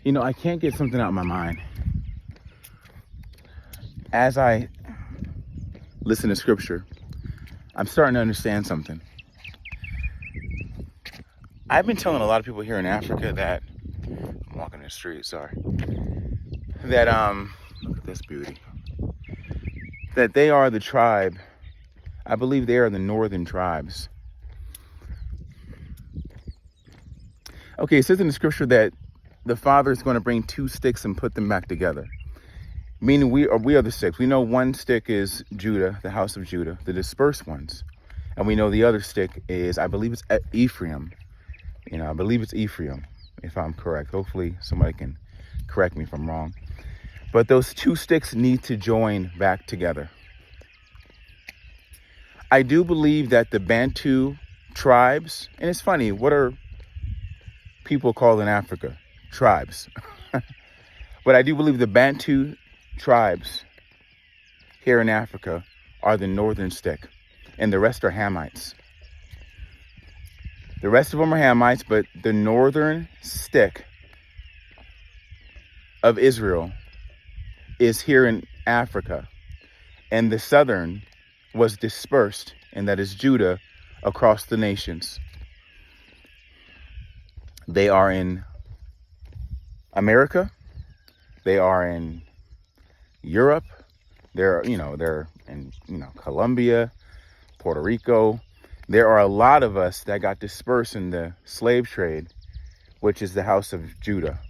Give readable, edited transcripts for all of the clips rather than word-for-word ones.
You know, I can't get something out of my mind. As I listen to scripture, I'm starting to understand something. I've been telling a lot of people here in Africa that, I'm walking in the street, sorry, that, look at this beauty, that they are the tribe, I believe they are the northern tribes. Okay, it says in the scripture that the Father is going to bring two sticks and put them back together. Meaning we are the sticks. We know one stick is Judah, the house of Judah, the dispersed ones. And we know the other stick is, I believe it's Ephraim. You know, I believe it's Ephraim, if I'm correct. Hopefully somebody can correct me if I'm wrong. But those two sticks need to join back together. I do believe that the Bantu tribes, and it's funny, what are people called in Africa? Tribes. But I do believe the Bantu tribes here in Africa are the northern stick, and the rest are Hamites. The rest of them are Hamites, but the northern stick of Israel is here in Africa, and the southern was dispersed, and that is Judah, across the nations. They are in America, they are in Europe, they're in, Colombia, Puerto Rico. There are a lot of us that got dispersed in the slave trade, which is the house of Judah.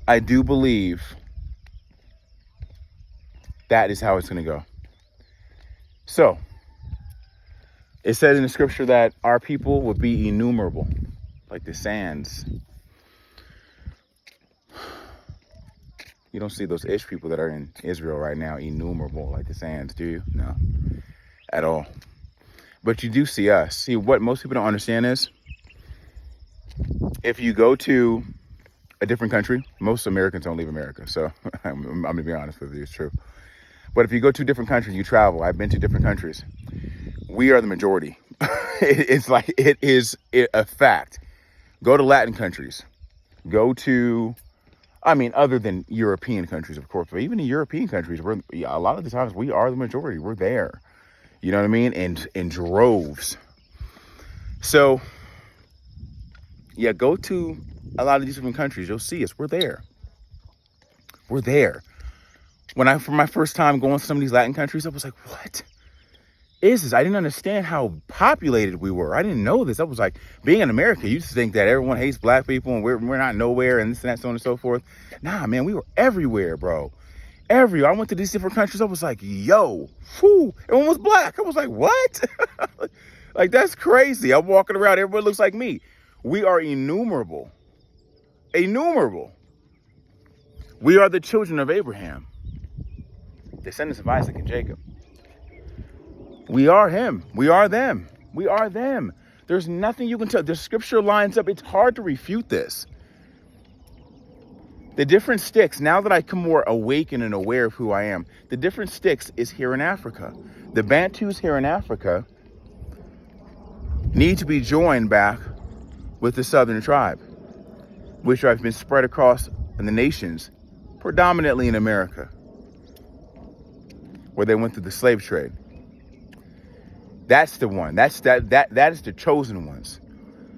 I do believe that is how it's going to go. So, it says in the scripture that our people would be innumerable, like the sands. You don't see those Ish people that are in Israel right now innumerable like the sands, do you? No, at all. But you do see us. See, what most people don't understand is, if you go to a different country, most Americans don't leave America. So I'm going to be honest with you, it's true. But if you go to different countries, you travel. I've been to different countries. We are the majority. It's like, it is a fact. Go to Latin countries. Go to, other than European countries, of course, but even in European countries, a lot of the times we are the majority. We're there. You know what I mean? In droves. So, yeah, go to a lot of these different countries. You'll see us. We're there. We're there. For my first time going to some of these Latin countries, I was like, what is this? I didn't understand how populated we were. I didn't know this. I was like, being in America, you used to think that everyone hates black people and we're not nowhere and this and that, so on and so forth. Nah, man, we were everywhere, bro. Everywhere. I went to these different countries. I was like, yo, whew, everyone was black. I was like, what? Like, that's crazy. I'm walking around, everyone looks like me. We are innumerable. Innumerable. We are the children of Abraham, descendants of Isaac and Jacob. We are him. We are them. We are them. There's nothing you can tell. The scripture lines up. It's hard to refute this. The different sticks, now that I come more awakened and aware of who I am, the different sticks is here in Africa. The Bantus here in Africa need to be joined back with the southern tribe, which have been spread across the nations, predominantly in America, where they went through the slave trade. That's the one. That is the chosen ones.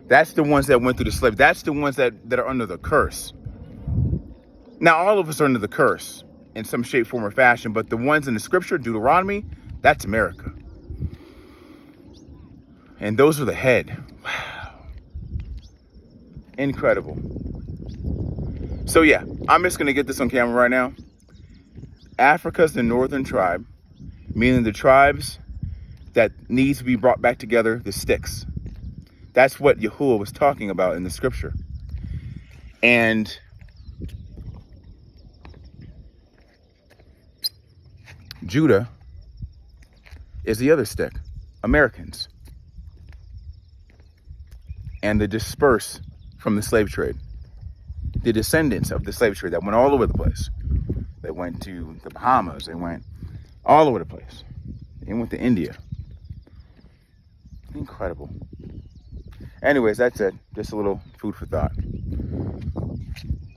That's the ones that went through the slave. That's the ones that are under the curse. Now, all of us are under the curse in some shape, form, or fashion, but the ones in the scripture, Deuteronomy, that's America. And those are the head. Wow. Incredible. So yeah, I'm just going to get this on camera right now. Africa's the northern tribe, meaning the tribes that needs to be brought back together, the sticks. That's what Yahuwah was talking about in the scripture. And Judah is the other stick, Americans. And the dispersed from the slave trade. The descendants of the slave trade that went all over the place. They went to the Bahamas. They went all over the place. They went to India. Incredible. Anyways, that's it. Just a little food for thought.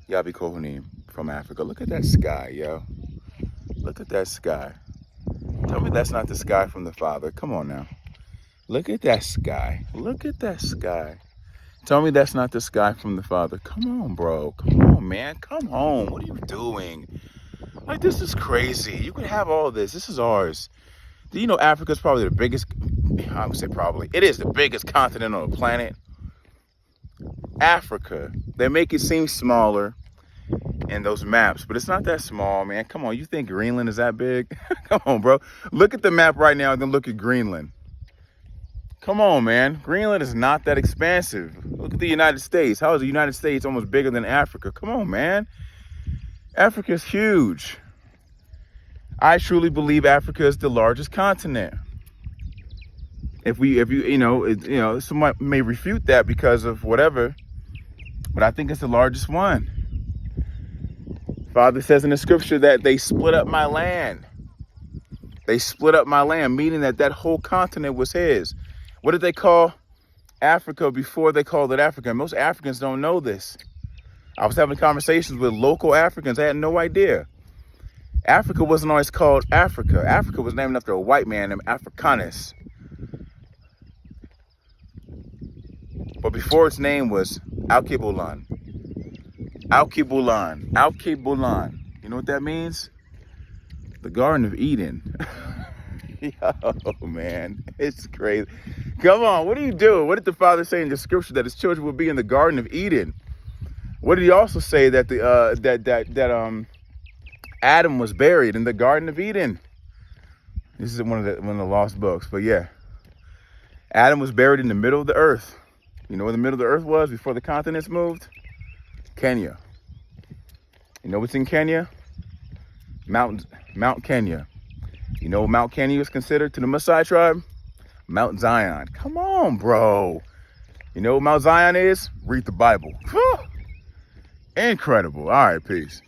Yabi Kohanim from Africa. Look at that sky, yo. Look at that sky. Tell me that's not the sky from the Father. Come on now. Look at that sky. Look at that sky. Tell me that's not the sky from the Father. Come on, bro. Come on, man. Come home. What are you doing? Like, this is crazy. You could have all this. This is ours. Do you know Africa's probably the biggest, I would say probably, it is the biggest continent on the planet. Africa. They make it seem smaller in those maps, but it's not that small, man. Come on, you think Greenland is that big? Come on, bro. Look at the map right now and then look at Greenland. Come on, man. Greenland is not that expansive. Look at the United States. How is the United States almost bigger than Africa? Come on, man. Africa is huge. I truly believe Africa is the largest continent. Someone may refute that because of whatever, but I think it's the largest one. Father says in the scripture that they split up my land. They split up my land, meaning that whole continent was his. What did they call Africa before they called it Africa? Most Africans don't know this. I was having conversations with local Africans. I had no idea. Africa wasn't always called Africa. Africa was named after a white man named Africanus. But before its name was Alkebulan. Alkebulan. Alkebulan. You know what that means? The Garden of Eden. Yo, man, it's crazy. Come on, what are you doing? What did the Father say in the scripture that his children will be in the Garden of Eden? What did he also say that Adam was buried in the Garden of Eden? This is one of the lost books, but yeah, Adam was buried in the middle of the earth. You know where the middle of the earth was before the continents moved? Kenya. You know what's in Kenya? Mount Kenya. You know what Mount Kenya is considered to the Maasai tribe? Mount Zion. Come on, bro. You know what Mount Zion is? Read the Bible. Incredible. All right, peace.